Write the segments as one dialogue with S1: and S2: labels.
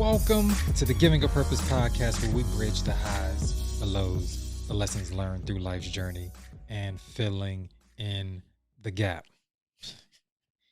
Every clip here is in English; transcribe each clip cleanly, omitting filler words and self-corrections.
S1: Welcome to the Giving a Purpose podcast, where we bridge the highs, the lows, the lessons learned through life's journey, and filling in the gap.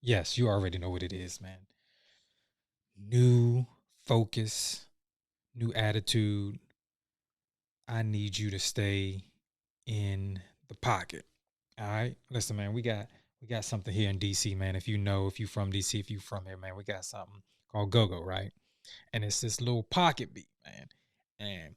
S1: Yes, you already know what it is, man. New focus, new attitude. I need you to stay in the pocket. All right. Listen, man, we got something here in DC, man. If you from DC, if you from here, man, we got something called go-go, right? And it's this little pocket beat, man. And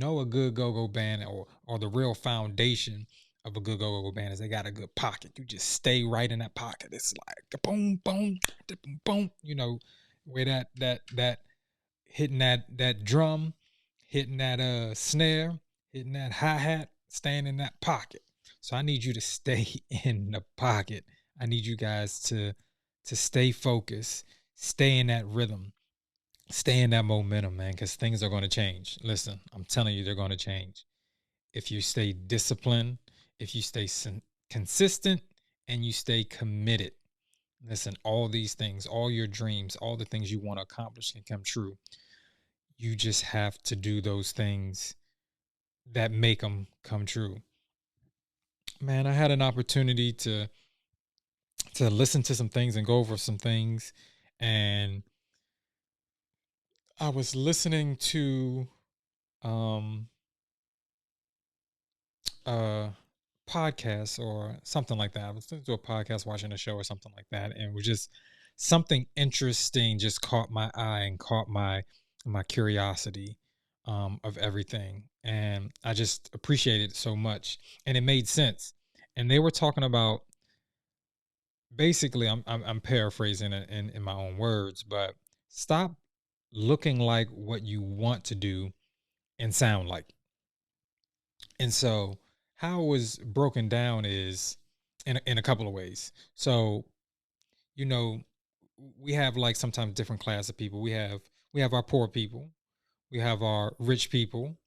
S1: a good go-go band or the real foundation of a good go-go band is they got a good pocket. You just stay right in that pocket. It's like boom, boom, boom, boom. Where that hitting that drum, hitting that snare, hitting that hi-hat, staying in that pocket. So I need you to stay in the pocket. I need you guys to stay focused, stay in that rhythm, stay in that momentum, man, because things are going to change. Listen, I'm telling you, they're going to change. If you stay disciplined, if you stay consistent, and you stay committed. Listen, all these things, all your dreams, all the things you want to accomplish can come true. You just have to do those things that make them come true. Man, I had an opportunity to listen to some things and go over some things, and I was listening to a podcast or something like that. I was listening to a podcast, watching a show or something like that, and it was just something interesting just caught my eye and caught my curiosity of everything, and I just appreciated it so much, and it made sense. And they were talking about, basically, I'm paraphrasing it in my own words, but stop looking like what you want to do and sound like. And so how it was broken down is in a couple of ways. So, you know, we have like sometimes different class of people. We have our poor people, we have our rich people,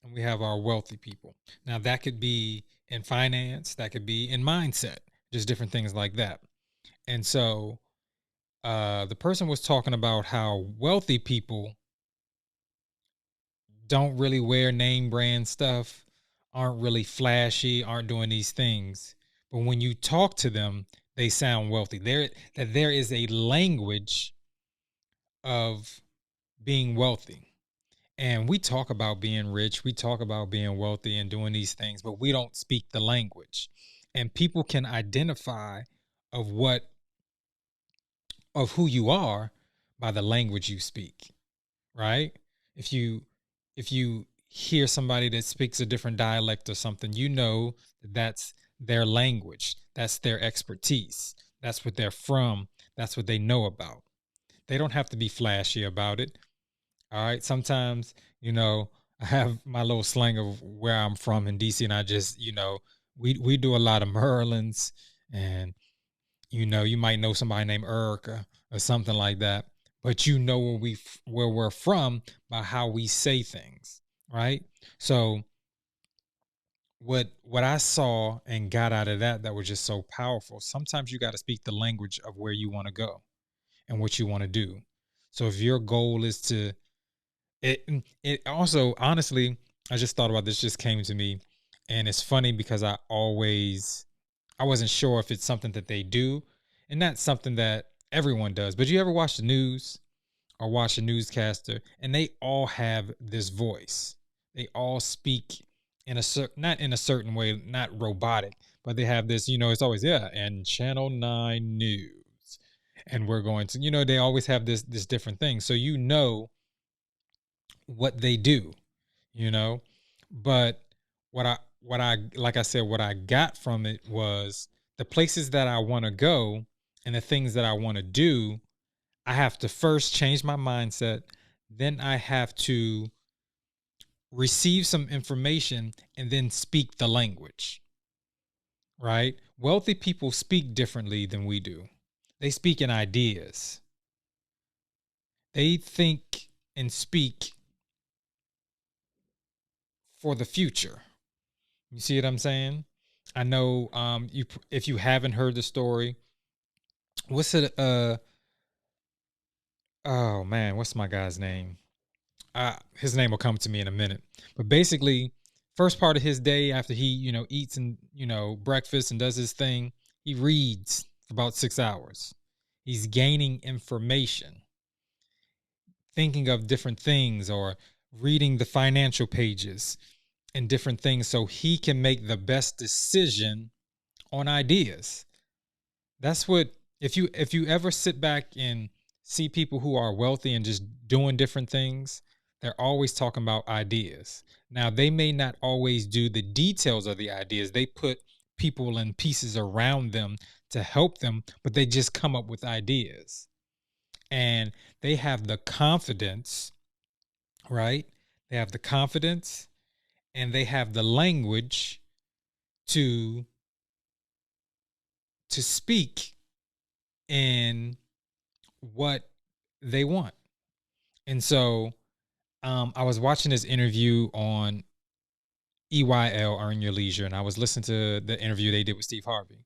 S1: and we have our wealthy people. Now that could be in finance, that could be in mindset, just different things like that. And so the person was talking about how wealthy people don't really wear name brand stuff, aren't really flashy, aren't doing these things. But when you talk to them, they sound wealthy. There is a language of being wealthy. And we talk about being rich, we talk about being wealthy and doing these things, but we don't speak the language. And people can identify of who you are by the language you speak, right? If you hear somebody that speaks a different dialect or something, that's their language, that's their expertise, that's what they're from, that's what they know about. They don't have to be flashy about it. All right. Sometimes, I have my little slang of where I'm from in DC, and I just, we do a lot of Merlins, and you might know somebody named Erica or something like that, but where we're from by how we say things, right? So what I saw and got out of that was just so powerful. Sometimes you got to speak the language of where you want to go and what you want to do. So if your goal is to it also, honestly, I just thought about this, just came to me, and it's funny because I wasn't sure if it's something that they do, and that's something that everyone does. But you ever watch the news or watch a newscaster, and they all have this voice. They all speak not in a certain way, not robotic, but they have this, it's always, yeah, and Channel 9 News. And we're going to, they always have this different thing. So what they do, but like I said, what I got from it was the places that I want to go and the things that I want to do. I have to first change my mindset. Then I have to receive some information and then speak the language, right? Wealthy people speak differently than we do. They speak in ideas. They think and speak for the future. You see what I'm saying? I know if you haven't heard the story, what's it oh man, what's my guy's name? His name will come to me in a minute. But basically, first part of his day after he, eats and, breakfast and does his thing, he reads for about 6 hours. He's gaining information, thinking of different things or reading the financial pages and different things so he can make the best decision on ideas. That's what if you ever sit back and see people who are wealthy and just doing different things, they're always talking about ideas. Now, they may not always do the details of the ideas. They put people and pieces around them to help them, but they just come up with ideas. And they have the confidence, right? They have the confidence and they have the language to speak in what they want. And so I was watching this interview on EYL, Earn Your Leisure, and I was listening to the interview they did with Steve Harvey.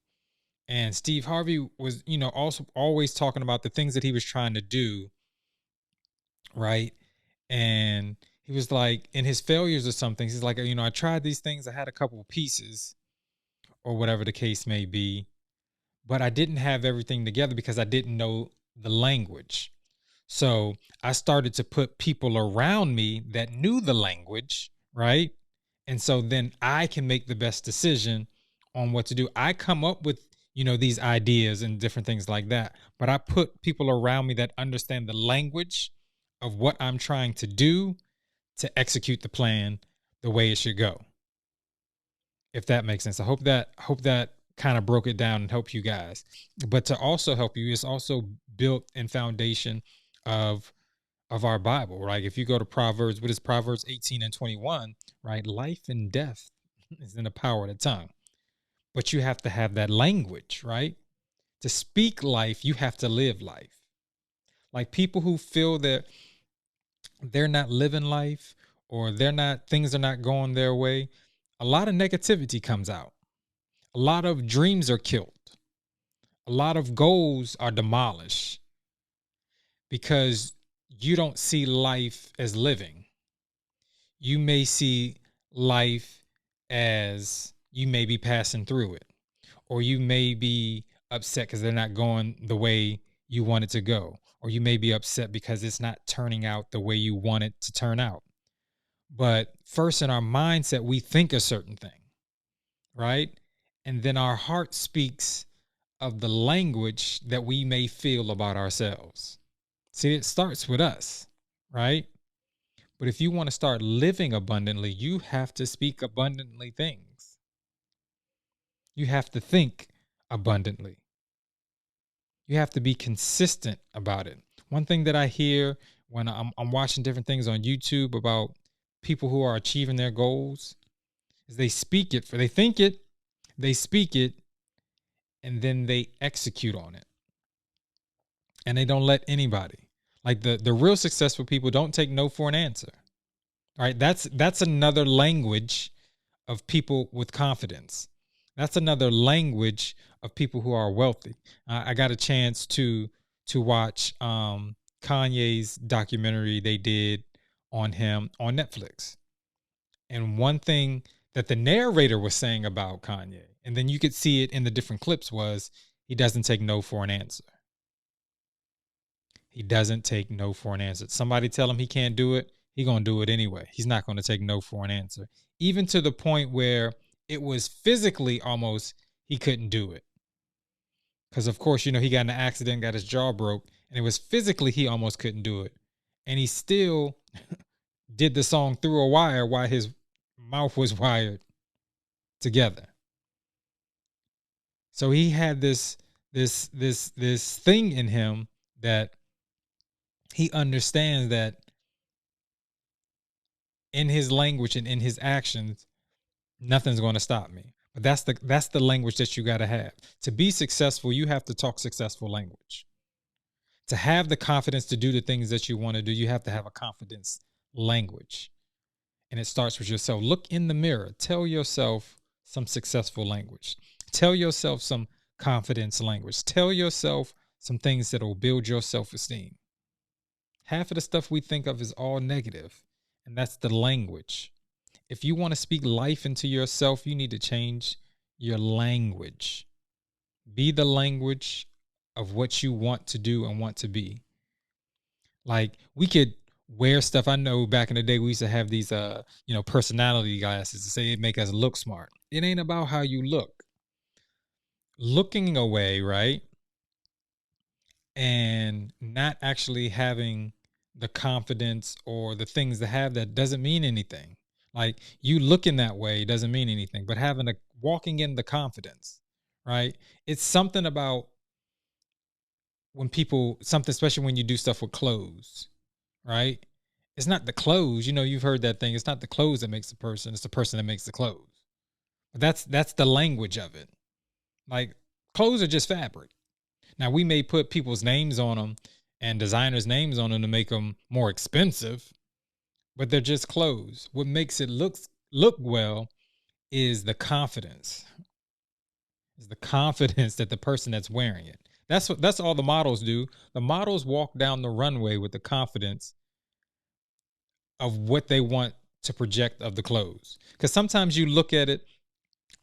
S1: And Steve Harvey was, also always talking about the things that he was trying to do, right? And he was like, in his failures or something, he's like, I tried these things, I had a couple of pieces or whatever the case may be, but I didn't have everything together because I didn't know the language. So I started to put people around me that knew the language, right? And so then I can make the best decision on what to do. I come up with, these ideas and different things like that, but I put people around me that understand the language of what I'm trying to do to execute the plan the way it should go. If that makes sense. I hope that kind of broke it down and helped you guys. But to also help you, it's also built in foundation of our Bible, right? If you go to Proverbs, what is Proverbs 18 and 21, right? Life and death is in the power of the tongue. But you have to have that language, right? To speak life, you have to live life. Like people who feel that they're not living life or things are not going their way, a lot of negativity comes out. A lot of dreams are killed. A lot of goals are demolished because you don't see life as living. You may see life as you may be passing through it, or you may be upset because they're not going the way you want it to go, or you may be upset because it's not turning out the way you want it to turn out. But first, in our mindset, we think a certain thing, right? And then our heart speaks of the language that we may feel about ourselves. See, it starts with us, right? But if you want to start living abundantly, you have to speak abundantly things. You have to think abundantly. You have to be consistent about it. One thing that I hear when I'm watching different things on YouTube about people who are achieving their goals is they speak it, they think it, they speak it, and then they execute on it. And they don't let anybody. Like the real successful people don't take no for an answer. All right, that's another language of people with confidence. That's another language of people who are wealthy. I got a chance to watch Kanye's documentary they did on him on Netflix. And one thing that the narrator was saying about Kanye, and then you could see it in the different clips, was he doesn't take no for an answer. He doesn't take no for an answer. Somebody tell him he can't do it, he's going to do it anyway. He's not going to take no for an answer. Even to the point where it was physically almost he couldn't do it. Because, of course, he got in an accident, got his jaw broke, and it was physically he almost couldn't do it. And he still did the song through a wire while his mouth was wired together. So he had this thing in him that he understands that in his language and in his actions, nothing's going to stop me. But that's the language that you got to have. To be successful, you have to talk successful language. To have the confidence to do the things that you want to do, you have to have a confidence language. And it starts with yourself. Look in the mirror. Tell yourself some successful language. Tell yourself some confidence language. Tell yourself some things that will build your self-esteem. half of the stuff we think of is all negative, and that's the language. If you want to speak life into yourself, you need to change your language. Be the language of what you want to do and want to be. Like, we could wear stuff. I know back in the day we used to have these personality glasses to say it make us look smart. It ain't about how you look. Looking away, right? And not actually having the confidence or the things to have that doesn't mean anything. Like, you looking that way doesn't mean anything, but walking in the confidence, right? It's something about especially when you do stuff with clothes, right? It's not the clothes, you've heard that thing. It's not the clothes that makes the person, it's the person that makes the clothes. But that's the language of it. Like, clothes are just fabric. Now, we may put people's names on them and designers' names on them to make them more expensive, but they're just clothes. What makes it look well is the confidence. Is the confidence that the person that's wearing it. That's all the models do. The models walk down the runway with the confidence of what they want to project of the clothes. Because sometimes you look at it,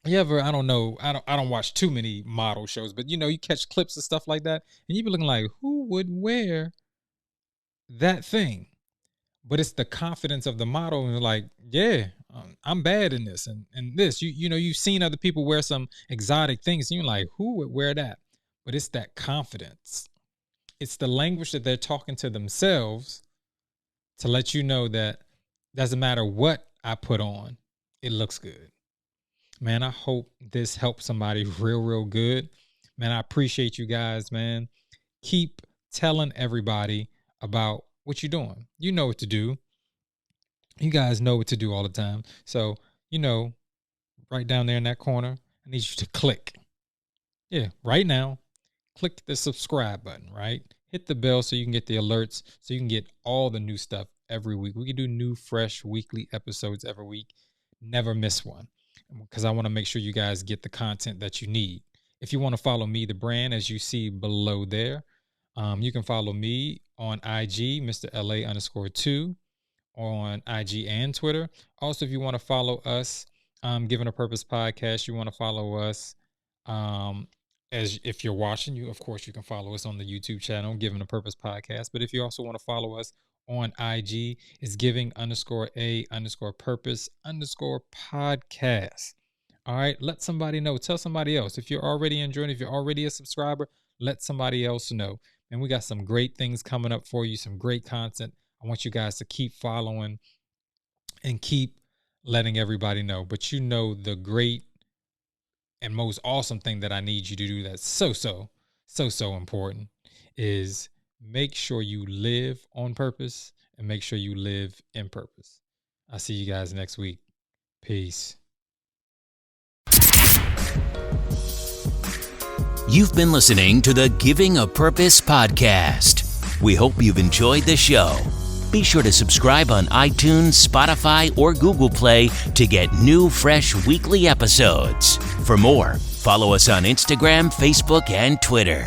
S1: I don't watch too many model shows, but you catch clips of stuff like that, and you be looking like, who would wear that thing? But it's the confidence of the model, and like, yeah, I'm bad in this and this. You've seen other people wear some exotic things, and you're like, who would wear that? But it's that confidence. It's the language that they're talking to themselves to let you know that doesn't matter what I put on, it looks good. Man, I hope this helps somebody real, real good. Man, I appreciate you guys, man. Keep telling everybody about what you're doing. You know what to do. You guys know what to do all the time. So, right down there in that corner, I need you to click. Yeah, right now, click the subscribe button, right? Hit the bell so you can get the alerts, so you can get all the new stuff every week. We can do new, fresh, weekly episodes every week. Never miss one, because I want to make sure you guys get the content that you need. If you want to follow me, the brand, as you see below there, you can follow me on IG, Mr. LA_2, on IG and Twitter. Also, if you want to follow us, Given a Purpose Podcast, you want to follow us. As if you're watching, of course, you can follow us on the YouTube channel, Given a Purpose Podcast. But if you also want to follow us on IG, it's giving_a_purpose_podcast. All right, let somebody know. Tell somebody else. If you're already enjoying, if you're already a subscriber, let somebody else know. And we got some great things coming up for you, some great content. I want you guys to keep following and keep letting everybody know. But the great and most awesome thing that I need you to do that's so important is make sure you live on purpose and make sure you live in purpose. I'll see you guys next week. Peace.
S2: You've been listening to the Giving a Purpose podcast. We hope you've enjoyed the show. Be sure to subscribe on iTunes, Spotify, or Google Play to get new, fresh weekly episodes. For more, follow us on Instagram, Facebook, and Twitter.